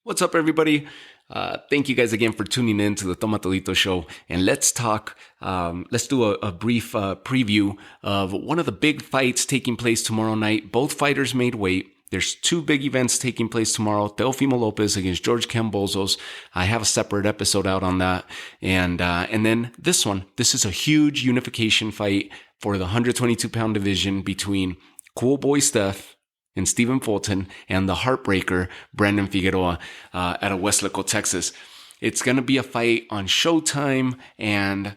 What's up, everybody? Thank you guys again for tuning in to the Tomatolito Show. And let's talk, let's do a brief preview of one of the big fights taking place tomorrow night. Both fighters made weight. There's two big events taking place tomorrow. Teofimo Lopez against George Kambosos. I have a separate episode out on that. And then this one. This is a huge unification fight for the 122-pound division between Cool Boy Steph and Stephen Fulton and the Heartbreaker, Brandon Figueroa, out of Weslaco, Texas. It's going to be a fight on Showtime, and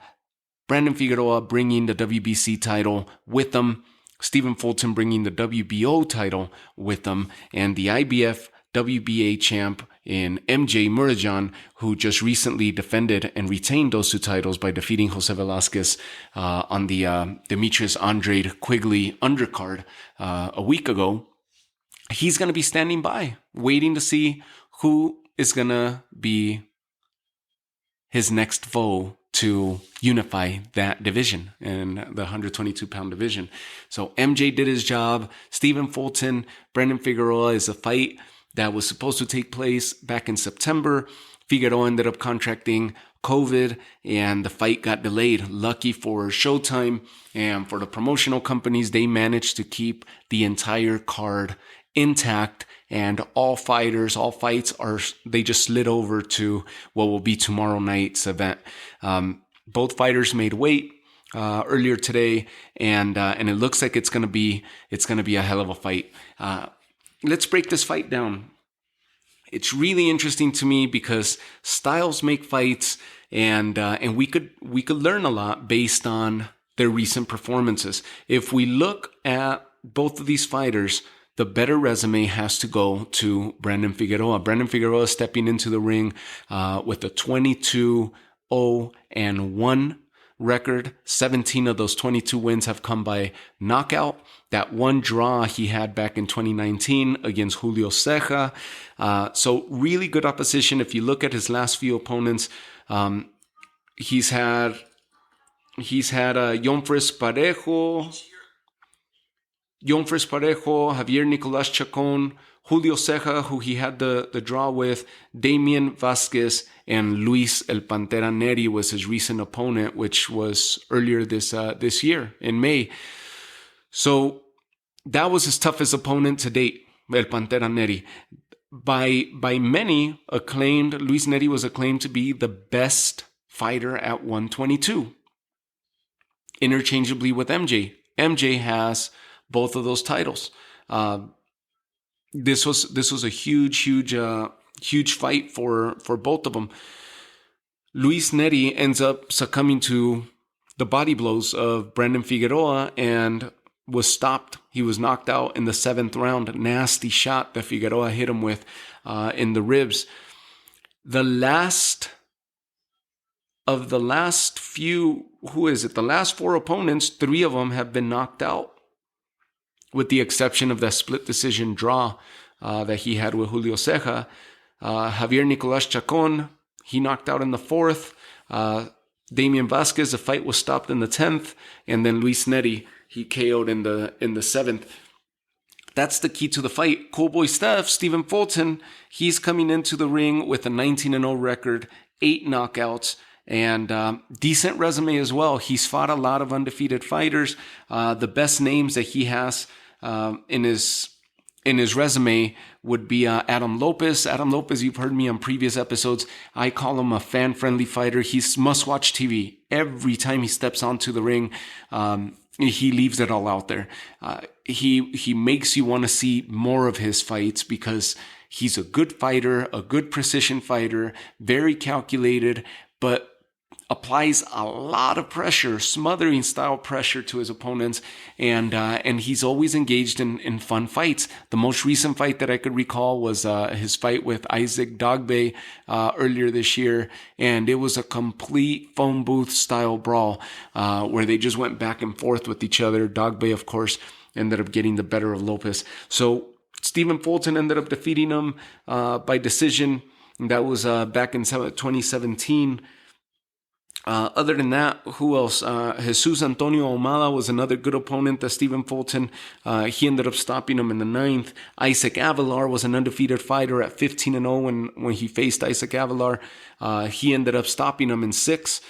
Brandon Figueroa bringing the WBC title with him, Stephen Fulton bringing the WBO title with him, and the IBF WBA champ in MJ Murajan, who just recently defended and retained those two titles by defeating Jose Velasquez on the Demetrius Andrade Quigley undercard a week ago. He's going to be standing by, waiting to see who is going to be his next foe to unify that division and the 122-pound division. So MJ did his job. Stephen Fulton, Brandon Figueroa is a fight that was supposed to take place back in September. Figueroa ended up contracting COVID and the fight got delayed. Lucky for Showtime and for the promotional companies, they managed to keep the entire card intact, and all fights they just slid over to what will be tomorrow night's event. Both fighters made weight earlier today, and it looks like it's gonna be a hell of a fight. Let's break this fight down. It's really interesting to me because styles make fights, and we could learn a lot based on their recent performances. If we look at both of these fighters, the better resume has to go to Brandon Figueroa. Brandon Figueroa stepping into the ring with a 22-0-1 record. 17 of those 22 wins have come by knockout. That one draw he had back in 2019 against Julio Ceja. So really good opposition. If you look at his last few opponents, he's had Yonfres Parejo, Javier Nicolás Chacon, Julio Ceja, who he had the draw with, Damian Vasquez, and Luis El Pantera Neri was his recent opponent, which was earlier this year in May. So that was his toughest opponent to date, El Pantera Neri. By many acclaimed, Luis Neri was acclaimed to be the best fighter at 122, interchangeably with MJ. MJ has both of those titles. This was a huge fight for both of them. Luis Neri ends up succumbing to the body blows of Brandon Figueroa and was stopped. He was knocked out in the 7th round. Nasty shot that Figueroa hit him with in the ribs. The last 4 opponents, 3 of them have been knocked out, with the exception of that split decision draw that he had with Julio Ceja. Javier Nicolás Chacon, he knocked out in the 4th. Damian Vasquez, the fight was stopped in the 10th. And then Luis Neri, he KO'd in the 7th. That's the key to the fight. Cool Boy Steph, Stephen Fulton, he's coming into the ring with a 19-0 record, 8 knockouts, and decent resume as well. He's fought a lot of undefeated fighters. The best names that he has in his resume would be Adam Lopez. Adam Lopez, you've heard me on previous episodes. I call him a fan-friendly fighter. He's must-watch TV. Every time he steps onto the ring, he leaves it all out there. He makes you want to see more of his fights because he's a good fighter, a good precision fighter, very calculated, but applies a lot of pressure, smothering style pressure to his opponents, and he's always engaged in fun fights. The most recent fight that I could recall was his fight with Isaac Dogbe earlier this year, and it was a complete phone booth style brawl where they just went back and forth with each other. Dogbe, of course, ended up getting the better of Lopez. So Stephen Fulton ended up defeating him by decision. That was back in 2017. Other than that, who else? Jesus Antonio Almada was another good opponent that Stephen Fulton. He ended up stopping him in the 9th. Isaac Avalar was an undefeated fighter at 15-0 when he faced Isaac Avalar. He ended up stopping him in 6.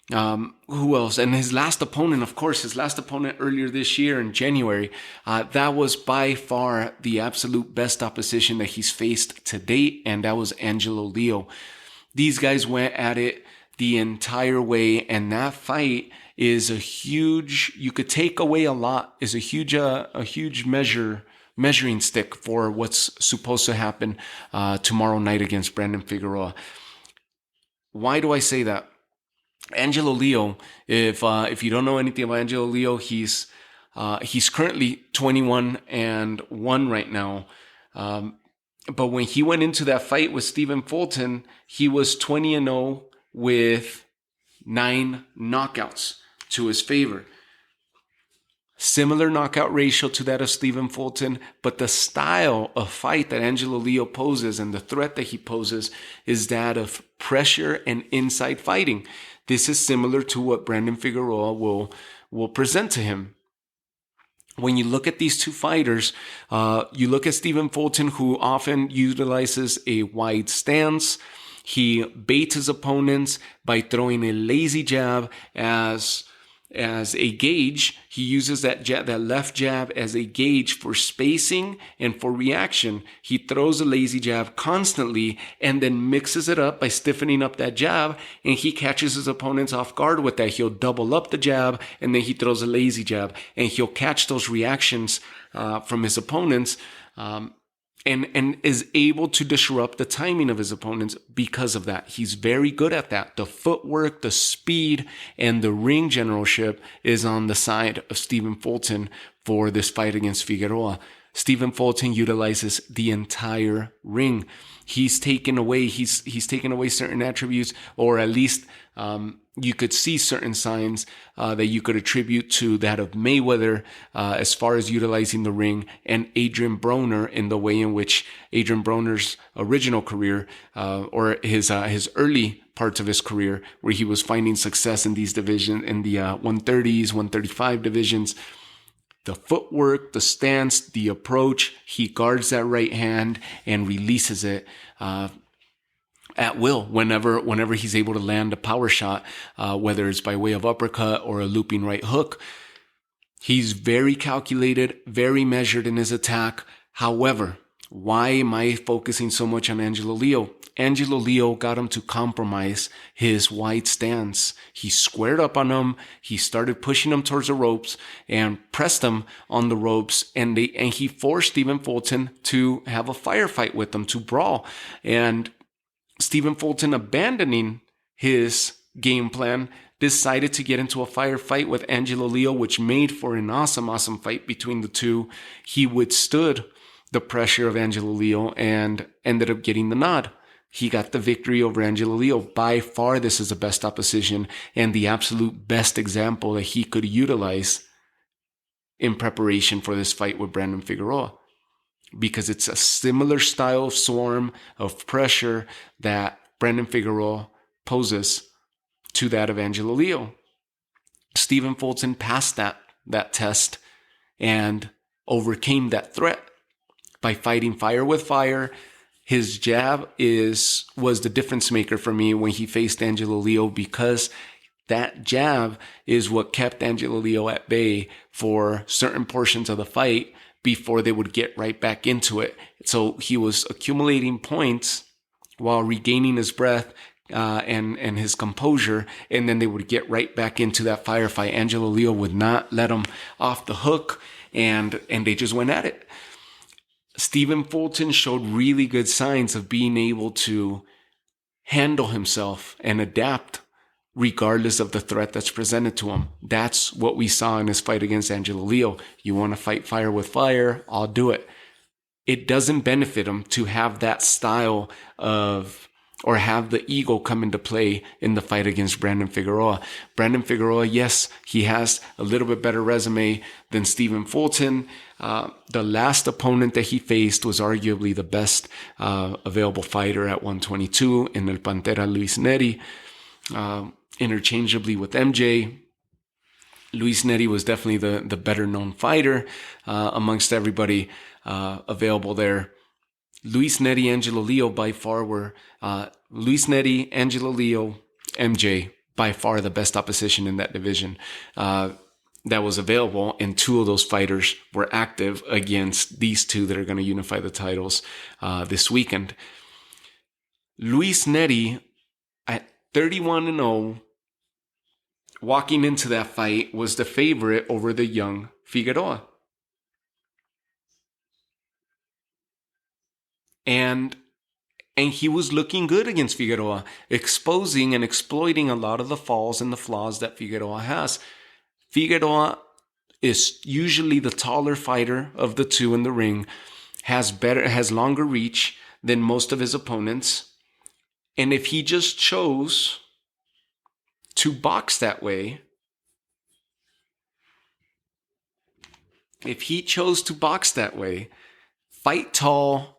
Who else? And his last opponent, of course, earlier this year in January, that was by far the absolute best opposition that he's faced to date, and that was Angelo Leo. These guys went at it the entire way, and that fight is a huge, you could take away a lot, is a huge measuring stick for what's supposed to happen tomorrow night against Brandon Figueroa. Why do I say that? Angelo Leo, if you don't know anything about Angelo Leo, he's currently 21-1 right now. But when he went into that fight with Stephen Fulton, he was 20-0 with 9 knockouts to his favor. Similar knockout ratio to that of Stephen Fulton, but the style of fight that Angelo Leo poses and the threat that he poses is that of pressure and inside fighting. This is similar to what Brandon Figueroa will present to him. When you look at these two fighters, you look at Stephen Fulton, who often utilizes a wide stance. He baits his opponents by throwing a lazy jab as a gauge. He uses that left jab as a gauge for spacing and for reaction. He throws a lazy jab constantly and then mixes it up by stiffening up that jab, and he catches his opponents off guard with that. He'll double up the jab and then he throws a lazy jab, and he'll catch those reactions from his opponents. And is able to disrupt the timing of his opponents because of that. He's very good at that. The footwork, the speed, and the ring generalship is on the side of Stephen Fulton for this fight against Figueroa. Stephen Fulton utilizes the entire ring. He's taken away certain attributes, or at least you could see certain signs that you could attribute to that of Mayweather as far as utilizing the ring, and Adrian Broner in the way in which Adrian Broner's original career or his early parts of his career, where he was finding success in these divisions, in the 130s, 135 divisions. The footwork, the stance, the approach, he guards that right hand and releases it at will whenever he's able to land a power shot, whether it's by way of uppercut or a looping right hook. He's very calculated, very measured in his attack. However, why am I focusing so much on Angelo Leo? Angelo Leo got him to compromise his wide stance. He squared up on him. He started pushing him towards the ropes and pressed him on the ropes. And he forced Stephen Fulton to have a firefight with him, to brawl. And Stephen Fulton, abandoning his game plan, decided to get into a firefight with Angelo Leo, which made for an awesome fight between the two. He withstood the pressure of Angelo Leo and ended up getting the nod. He got the victory over Angelo Leo. By far, this is the best opposition and the absolute best example that he could utilize in preparation for this fight with Brandon Figueroa, because it's a similar style of swarm of pressure that Brandon Figueroa poses to that of Angelo Leo. Stephen Fulton passed that test and overcame that threat by fighting fire with fire. His jab was the difference maker for me when he faced Angelo Leo, because that jab is what kept Angelo Leo at bay for certain portions of the fight before they would get right back into it. So he was accumulating points while regaining his breath and his composure, and then they would get right back into that firefight. Angelo Leo would not let him off the hook, and they just went at it. Stephen Fulton showed really good signs of being able to handle himself and adapt regardless of the threat that's presented to him. That's what we saw in his fight against Angelo Leo. You want to fight fire with fire? I'll do it. It doesn't benefit him to have that style of, or have the ego come into play in the fight against Brandon Figueroa. Brandon Figueroa, yes, he has a little bit better resume than Stephen Fulton. The last opponent that he faced was arguably the best available fighter at 122 in El Pantera Luis Neri. interchangeably with MJ. Luis Neri was definitely the better known fighter amongst everybody available there. Luis Neri, Angelo Leo by far were Luis Neri, Angelo Leo, MJ by far the best opposition in that division that was available, and two of those fighters were active against these two that are going to unify the titles this weekend. Luis Neri at 31-0, walking into that fight, was the favorite over the young Figueroa. And he was looking good against Figueroa, exposing and exploiting a lot of the falls and the flaws that Figueroa has. Figueroa is usually the taller fighter of the two in the ring, has longer reach than most of his opponents. And if he just chose to box that way, fight tall,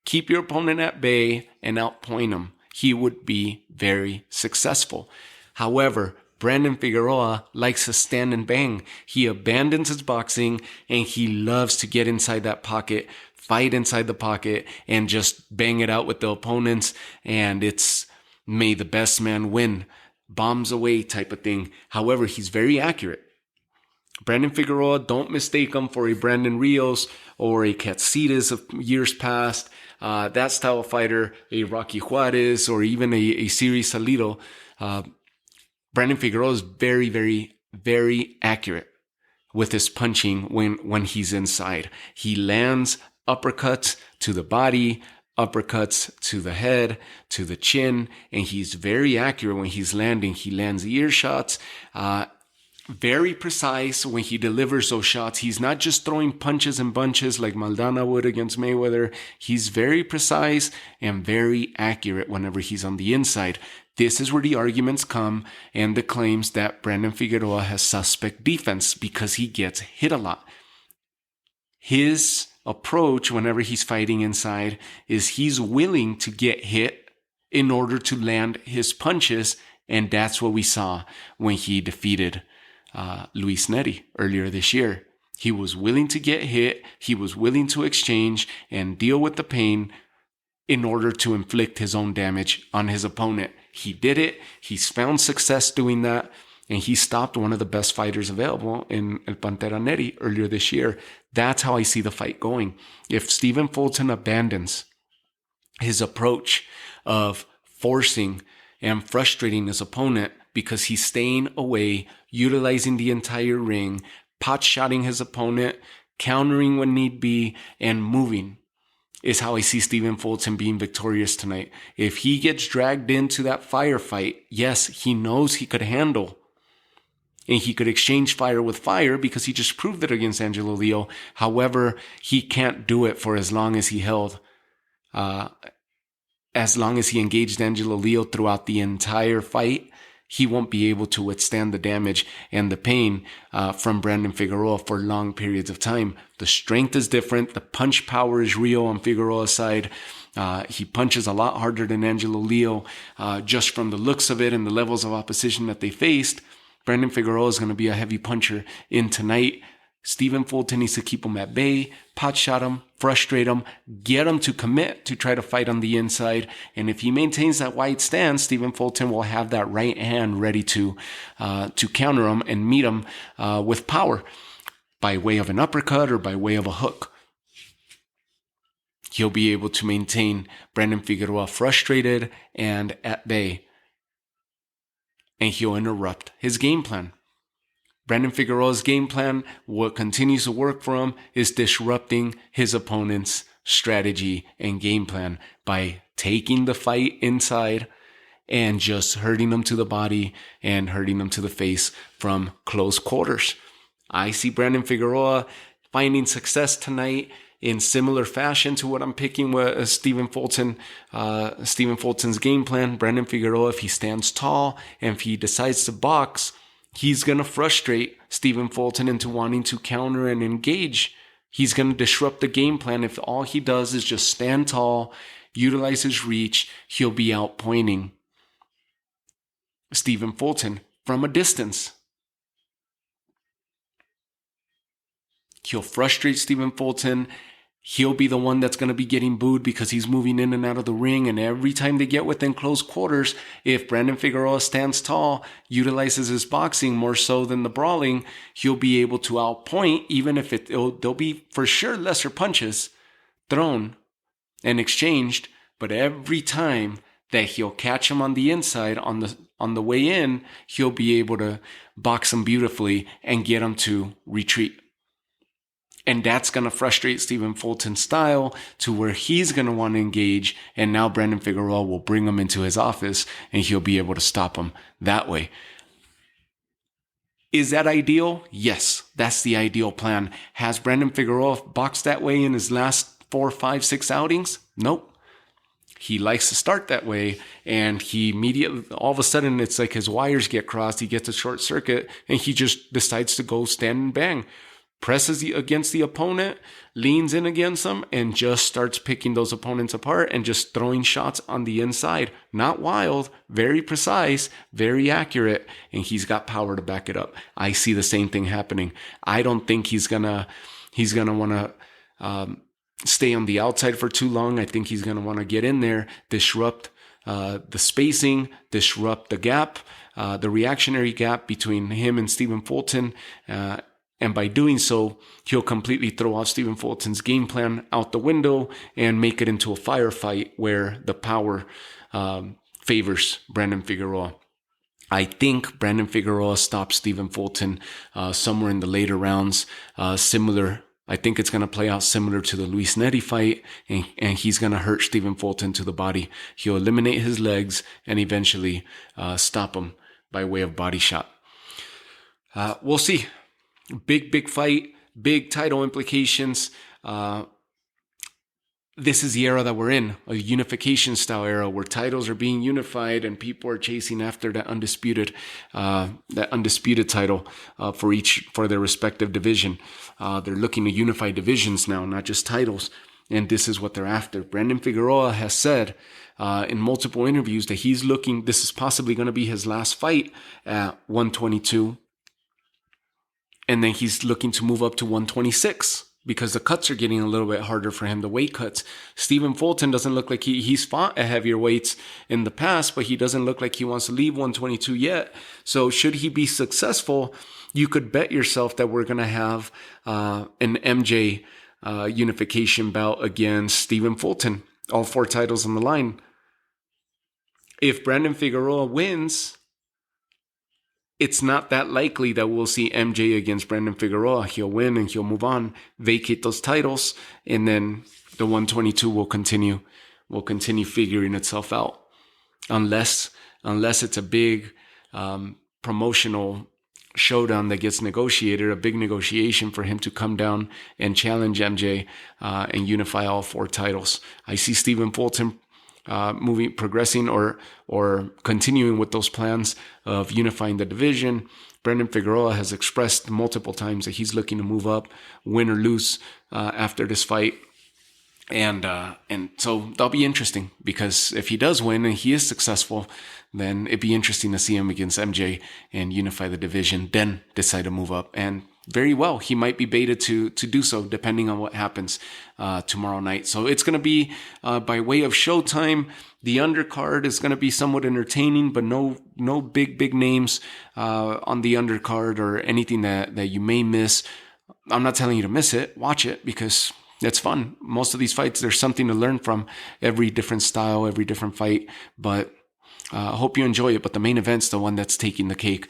keep your opponent at bay, and outpoint him, he would be very successful. However, Brandon Figueroa likes to stand and bang. He abandons his boxing and he loves to get inside that pocket, fight inside the pocket, and just bang it out with the opponents. And it's may the best man win, bombs away type of thing. However, he's very accurate. Brandon Figueroa, don't mistake him for a Brandon Rios or a Katsidas of years past. That style of fighter, a Rocky Juarez, or even a Siri Salido. Brandon Figueroa is very, very, very accurate with his punching when he's inside. He lands uppercuts to the body, uppercuts to the head, to the chin, and he's very accurate when he's landing. He lands ear shots, very precise when he delivers those shots. He's not just throwing punches and bunches like Maidana would against Mayweather. He's very precise and very accurate whenever he's on the inside. This is where the arguments come and the claims that Brandon Figueroa has suspect defense because he gets hit a lot. His approach whenever he's fighting inside is he's willing to get hit in order to land his punches, and that's what we saw when he defeated Luis Neri earlier this year. He was willing to get hit, he was willing to exchange and deal with the pain in order to inflict his own damage on his opponent. He did it. He's found success doing that, and he stopped one of the best fighters available in El Pantera Neri earlier this year. That's how I see the fight going. If Stephen Fulton abandons his approach of forcing and frustrating his opponent because he's staying away, utilizing the entire ring, pot-shotting his opponent, countering when need be, and moving, is how I see Stephen Fulton being victorious tonight. If he gets dragged into that firefight, yes, he knows he could handle and he could exchange fire with fire because he just proved it against Angelo Leo. However, he can't do it for as long as he engaged Angelo Leo throughout the entire fight. He won't be able to withstand the damage and the pain from Brandon Figueroa for long periods of time. The strength is different. The punch power is real on Figueroa's side. He punches a lot harder than Angelo Leo just from the looks of it and the levels of opposition that they faced. Brandon Figueroa is going to be a heavy puncher in tonight. Stephen Fulton needs to keep him at bay, pot shot him, frustrate him, get him to commit to try to fight on the inside. And if he maintains that wide stance, Stephen Fulton will have that right hand ready to counter him and meet him with power by way of an uppercut or by way of a hook. He'll be able to maintain Brandon Figueroa frustrated and at bay, and he'll interrupt his game plan. Brandon Figueroa's game plan, what continues to work for him, is disrupting his opponent's strategy and game plan by taking the fight inside and just hurting them to the body and hurting them to the face from close quarters. I see Brandon Figueroa finding success tonight in similar fashion to what I'm picking with Stephen Fulton. Stephen Fulton's game plan, Brandon Figueroa, if he stands tall and if he decides to box, he's going to frustrate Stephen Fulton into wanting to counter and engage. He's going to disrupt the game plan. If all he does is just stand tall, utilize his reach, he'll be outpointing Stephen Fulton from a distance. He'll frustrate Stephen Fulton. He'll be the one that's going to be getting booed because he's moving in and out of the ring. And every time they get within close quarters, if Brandon Figueroa stands tall, utilizes his boxing more so than the brawling, he'll be able to outpoint, even if there'll be for sure lesser punches thrown and exchanged. But every time that he'll catch him on the inside, on the way in, he'll be able to box him beautifully and get him to retreat. And that's going to frustrate Stephen Fulton's style to where he's going to want to engage. And now Brandon Figueroa will bring him into his office and he'll be able to stop him that way. Is that ideal? Yes, that's the ideal plan. Has Brandon Figueroa boxed that way in his last 4, 5, 6 outings? Nope. He likes to start that way, and he immediately, all of a sudden, it's like his wires get crossed. He gets a short circuit, and he just decides to go stand and bang. Presses against the opponent, leans in against them, and just starts picking those opponents apart and just throwing shots on the inside. Not wild, very precise, very accurate, and he's got power to back it up. I see the same thing happening. I don't think he's gonna want to stay on the outside for too long. I think he's gonna want to get in there, disrupt the spacing, disrupt the gap, the reactionary gap between him and Stephen Fulton. And by doing so, he'll completely throw off Stephen Fulton's game plan out the window and make it into a firefight where the power favors Brandon Figueroa. I think Brandon Figueroa stops Stephen Fulton somewhere in the later rounds. Similar, I think it's going to play out similar to the Luis Nery fight, and he's going to hurt Stephen Fulton to the body. He'll eliminate his legs and eventually stop him by way of body shot. We'll see. Big fight, big title implications. This is the era that we're in, a unification style era where titles are being unified and people are chasing after that undisputed title for their respective division. They're looking to unify divisions now, not just titles. And this is what they're after. Brandon Figueroa has said in multiple interviews that this is possibly going to be his last fight at 122. And then he's looking to move up to 126 because the cuts are getting a little bit harder for him, the weight cuts. Stephen Fulton doesn't look like he's fought at heavier weights in the past, but he doesn't look like he wants to leave 122 yet. So should he be successful, you could bet yourself that we're going to have an MJ unification bout against Stephen Fulton, all 4 titles on the line. If Brandon Figueroa wins, it's not that likely that we'll see MJ against Brandon Figueroa. He'll win and he'll move on, vacate those titles, and then the 122 will continue figuring itself out. Unless it's a big promotional showdown that gets negotiated, a big negotiation for him to come down and challenge MJ and unify all 4 titles. I see Stephen Fulton progressing or continuing with those plans of unifying the division. Brandon Figueroa has expressed multiple times that he's looking to move up, win or lose after this fight. And so that'll be interesting because if he does win and he is successful, then it'd be interesting to see him against MJ and unify the division, then decide to move up. And very well, he might be baited to do so depending on what happens tomorrow night. So it's going to be by way of Showtime. The undercard is going to be somewhat entertaining, but no big names on the undercard or anything that you may miss. I'm not telling you to miss it. Watch it because it's fun. Most of these fights, there's something to learn from every different style, every different fight. But I hope you enjoy it. But the main event's the one that's taking the cake.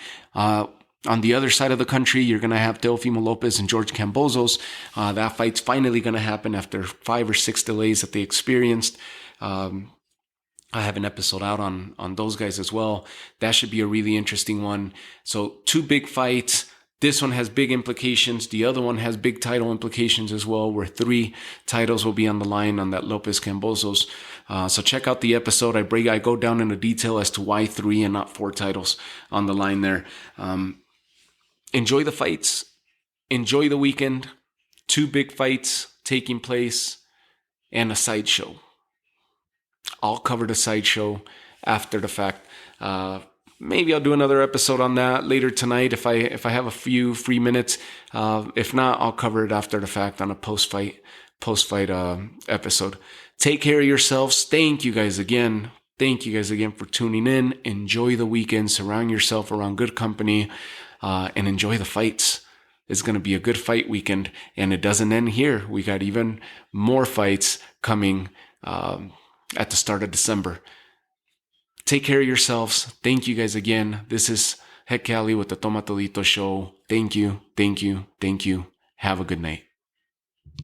On the other side of the country, you're going to have Teofimo Lopez and George Kambosos. That fight's finally going to happen after 5 or 6 delays that they experienced. I have an episode out on those guys as well. That should be a really interesting one. So 2 big fights. This one has big implications. The other one has big title implications as well, where 3 titles will be on the line on that Lopez Kambosos. So check out the episode. I go down into detail as to why 3 and not 4 titles on the line there. Enjoy the fights. Enjoy the weekend. 2 big fights taking place and a sideshow. I'll cover the sideshow after the fact. maybe I'll do another episode on that later tonight if I have a few free minutes. If not, I'll cover it after the fact on a post-fight episode. Take care of yourselves. Thank you guys again. Thank you guys again for tuning in. Enjoy the weekend. Surround yourself around good company, and enjoy the fights. It's going to be a good fight weekend, and it doesn't end here. We got even more fights coming at the start of December. Take care of yourselves. Thank you guys again. This is Heck Cali with the Toma Todito Show. Thank you. Thank you. Thank you. Have a good night.